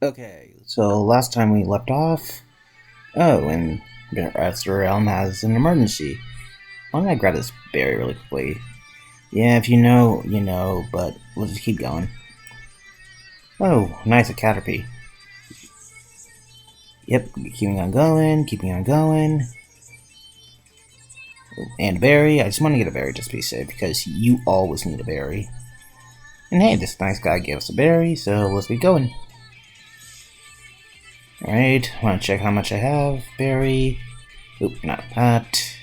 Okay, so last time we left off. Oh, and Master Realm has an emergency. Why don't I grab this berry really quickly? Yeah, if you know, you know, but we'll just keep going. Oh, nice, a Caterpie. Yep, keeping on going, keeping on going. And a berry. I just want to get a berry just to be safe, because you always need a berry. And hey, this nice guy gave us a berry, so let's get going. Alright, I want to check how much I have. Berry. Oop, not that.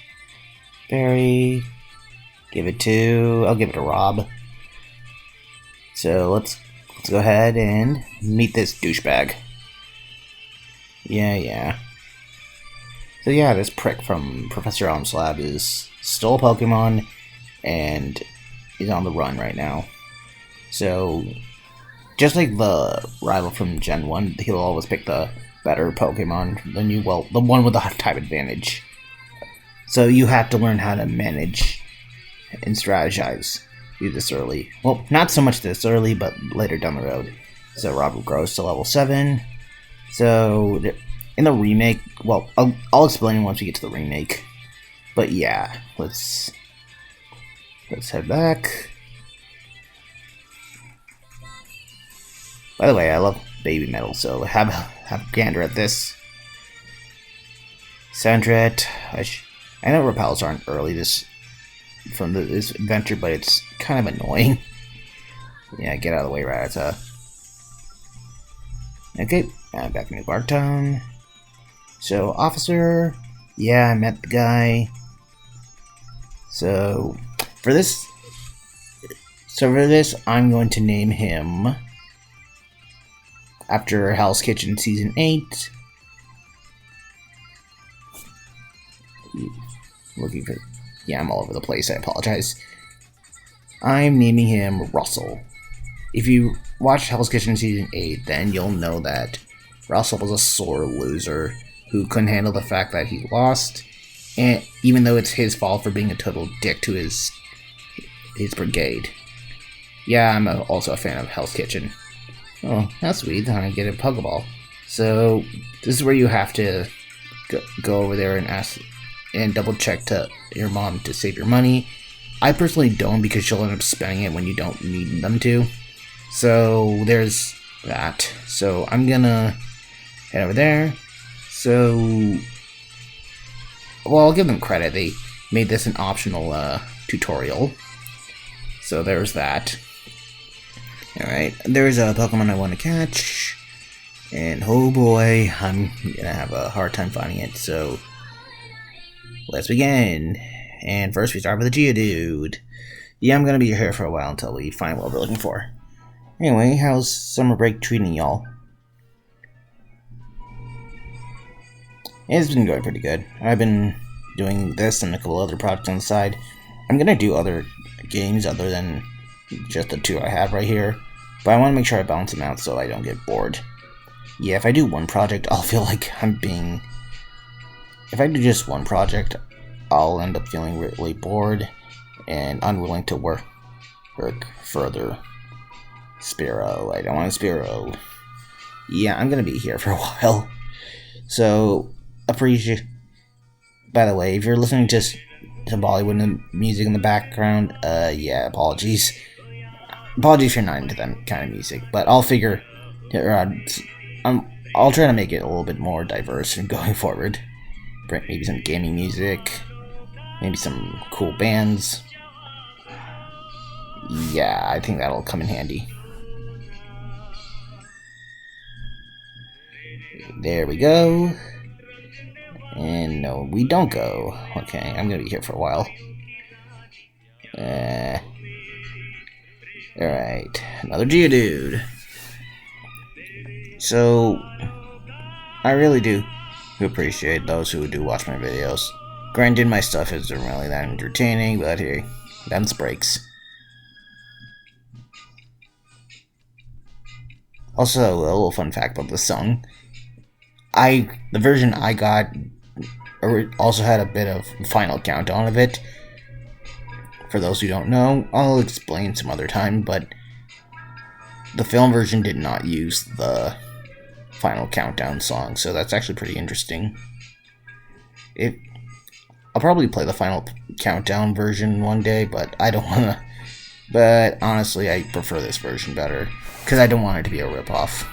Berry. I'll give it to Rob. So let's go ahead and meet this douchebag. Yeah. So yeah, this prick from Professor Elm's lab is still a Pokemon, and he's on the run right now. So, just like the rival from Gen 1, he'll always pick the better Pokemon than you, well, the one with the type advantage. So you have to learn how to manage and strategize you this early. Well, not so much this early, but later down the road. So Robert grows to level 7. So in the remake, well, I'll explain once we get to the remake. But yeah, let's head back. By the way, I love baby metal, so have a gander at this. Sandret. I know repels aren't early this adventure, but it's kind of annoying. Yeah, get out of the way, Rattata. Okay, back in Barktown. So, officer. Yeah, I met the guy. So, for this, I'm going to name him after Hell's Kitchen Season 8. Looking for... Yeah, I'm all over the place, I apologize. I'm naming him Russell. If you watch Hell's Kitchen Season 8, then you'll know that Russell was a sore loser who couldn't handle the fact that he lost, and even though it's his fault for being a total dick to his brigade. Yeah, I'm also a fan of Hell's Kitchen. Oh, that's sweet. I get a Pokeball. So, this is where you have to go over there and ask and double check to your mom to save your money. I personally don't, because she'll end up spending it when you don't need them to. So, there's that. So, I'm gonna head over there. So, well, I'll give them credit. They made this an optional tutorial. So, there's that. Alright, there's a Pokemon I want to catch, and oh boy, I'm gonna have a hard time finding it, so let's begin. And first we start with a Geodude. Yeah, I'm gonna be here for a while until we find what we're looking for. Anyway, how's summer break treating y'all? It's been going pretty good. I've been doing this and a couple other projects on the side. I'm gonna do other games other than just the two I have right here, but I want to make sure I balance them out so I don't get bored. Yeah, if I do one project, I'll feel like if I do just one project, I'll end up feeling really bored and unwilling to work further. Spearow, I don't want a Spearow. Yeah, I'm gonna be here for a while. So, appreciate. By the way, if you're listening to Bollywood music in the background, yeah, apologies. Apologies if you're not into that kind of music, but I'll figure. I'll try to make it a little bit more diverse going forward. Bring maybe some gaming music, maybe some cool bands. Yeah, I think that'll come in handy. There we go. And no, we don't go. Okay, I'm gonna be here for a while. Alright, another Geodude. So, I really do appreciate those who do watch my videos. Granted, my stuff isn't really that entertaining, but hey, them's breaks. Also, a little fun fact about this song. The version I got also had a bit of final countdown of it. For those who don't know, I'll explain some other time, but the film version did not use the final countdown song, so that's actually pretty interesting. I'll probably play the final countdown version one day, but I don't want to. But honestly, I prefer this version better because I don't want it to be a ripoff.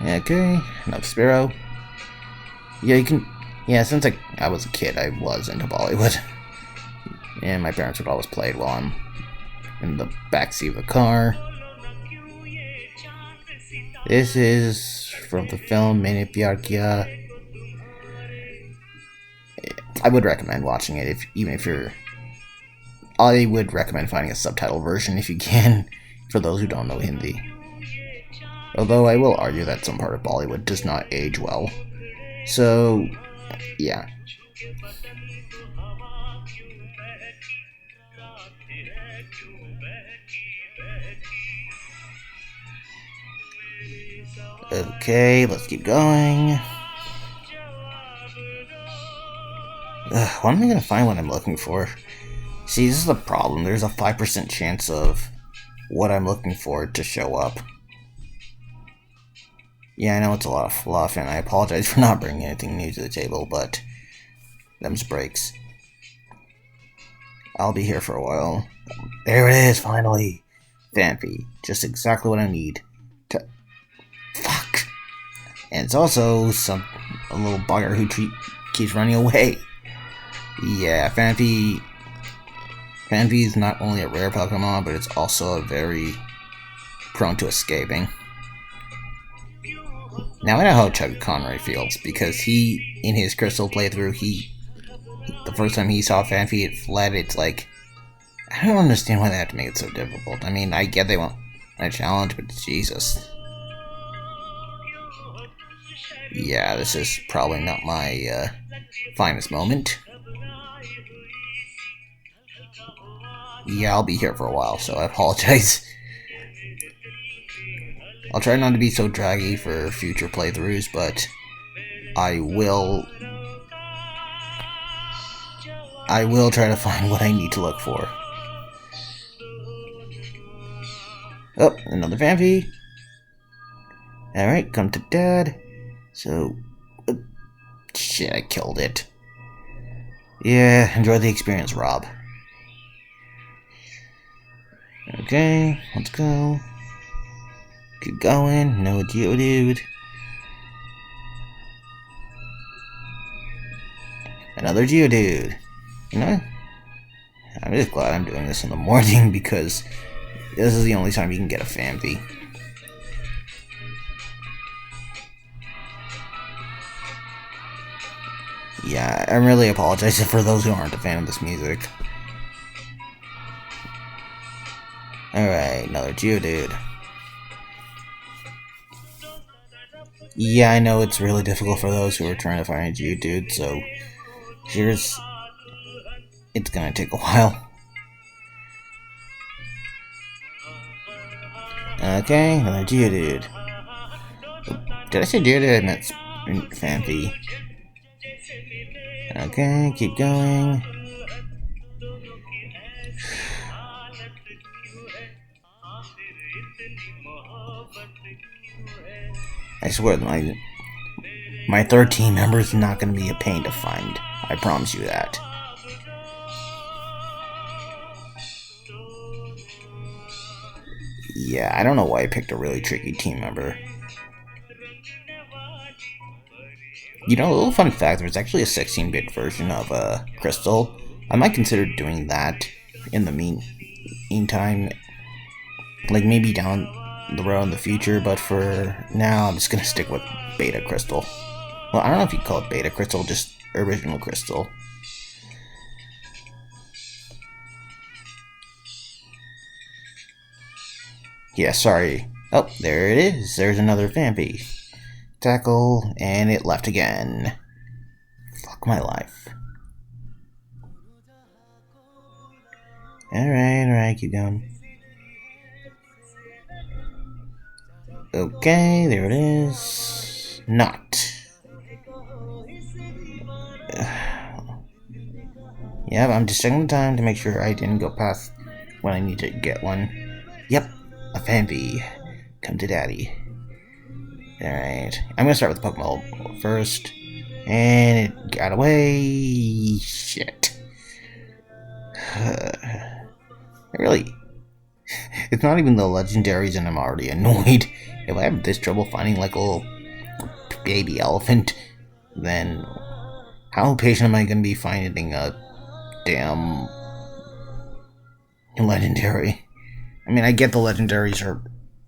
Okay, another Sparrow. Yeah, you can. Yeah, since I was a kid, I was into Bollywood, and my parents would always play it while I'm in the backseat of the car. This is from the film Maine Pyar Kiya. I would recommend watching it even if you're. I would recommend finding a subtitle version if you can, for those who don't know Hindi. Although I will argue that some part of Bollywood does not age well. So, yeah. Okay, let's keep going. When am I going to find what I'm looking for? See, this is the problem. There's a 5% chance of what I'm looking for to show up. Yeah, I know it's a lot of fluff, and I apologize for not bringing anything new to the table, but them's breaks. I'll be here for a while. There it is, finally! Phanpy. Just exactly what I need to... Fuck! And it's also a little bugger who keeps running away. Yeah, Phanpy is not only a rare Pokemon, but it's also a very prone to escaping. Now I know how Chuck Conroy feels, because in his Crystal playthrough, the first time he saw Phanpy, it fled. It's like, I don't understand why they have to make it so difficult. I mean, I get they want a challenge, but Jesus. Yeah, this is probably not my finest moment. Yeah, I'll be here for a while, so I apologize. I'll try not to be so draggy for future playthroughs, but I will try to find what I need to look for. Oh, another Phanpy. Alright, come to Dad. So, shit, I killed it. Yeah, enjoy the experience, Rob. Okay, let's go. Keep going. No Geodude. Another Geodude. You know, I'm just glad I'm doing this in the morning because this is the only time you can get a Phanpy. Yeah, I'm really apologizing for those who aren't a fan of this music. Alright, another Geodude. Yeah, I know it's really difficult for those who are trying to find a Geodude, so it's gonna take a while. Okay, another Geodude. Did I say Geodude? I meant Phanpy. Okay, keep going. I swear my third team member is not going to be a pain to find. I promise you that. Yeah, I don't know why I picked a really tricky team member. You know, a little fun fact, there's actually a 16-bit version of Crystal. I might consider doing that in the meantime. Like, maybe down the road in the future, but for now, I'm just gonna stick with Beta Crystal. Well, I don't know if you call it Beta Crystal, just Original Crystal. Yeah, sorry. Oh, there it is. There's another Phanpy. Tackle, and it left again. Fuck my life. Alright, keep going. Okay, there it is. Not. Yep, I'm just checking the time to make sure I didn't go past when I need to get one. Yep, a Phanpy. Come to Daddy. Alright, I'm gonna start with the Pokemon first. And it got away. Shit. Really, it's not even the legendaries and I'm already annoyed. If I have this trouble finding like a little baby elephant, then how patient am I going to be finding a damn legendary? I mean, I get the legendaries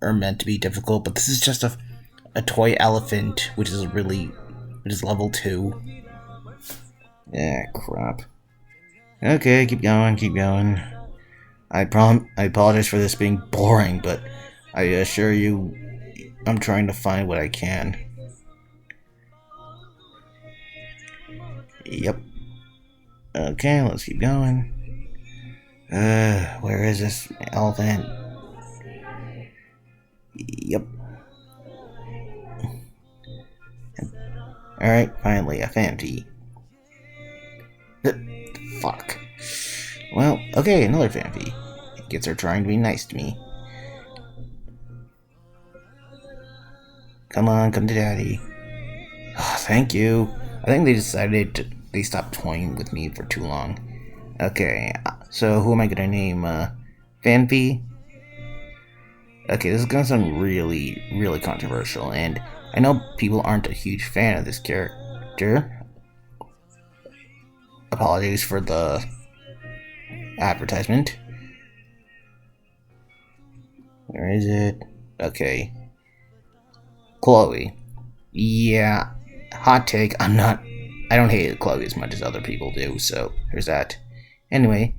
are meant to be difficult, but this is just a toy elephant, which is level 2. Yeah, crap. Okay, keep going, keep going. I apologize for this being boring, but I assure you, I'm trying to find what I can. Yep. Okay, let's keep going. Where is this elephant? Yep. Alright, finally, a Phanpy. Fuck. Well, okay, another Phanpy. Guess they're trying to be nice to me. Come on, come to daddy. Oh, thank you. I think they stopped toying with me for too long. Okay, so who am I gonna name? Phanpy? Okay, this is gonna sound really, really controversial, and I know people aren't a huge fan of this character. Apologies for the advertisement. Where is it? Okay. Chloe. Yeah, hot take. I don't hate Chloe as much as other people do, so there's that. Anyway,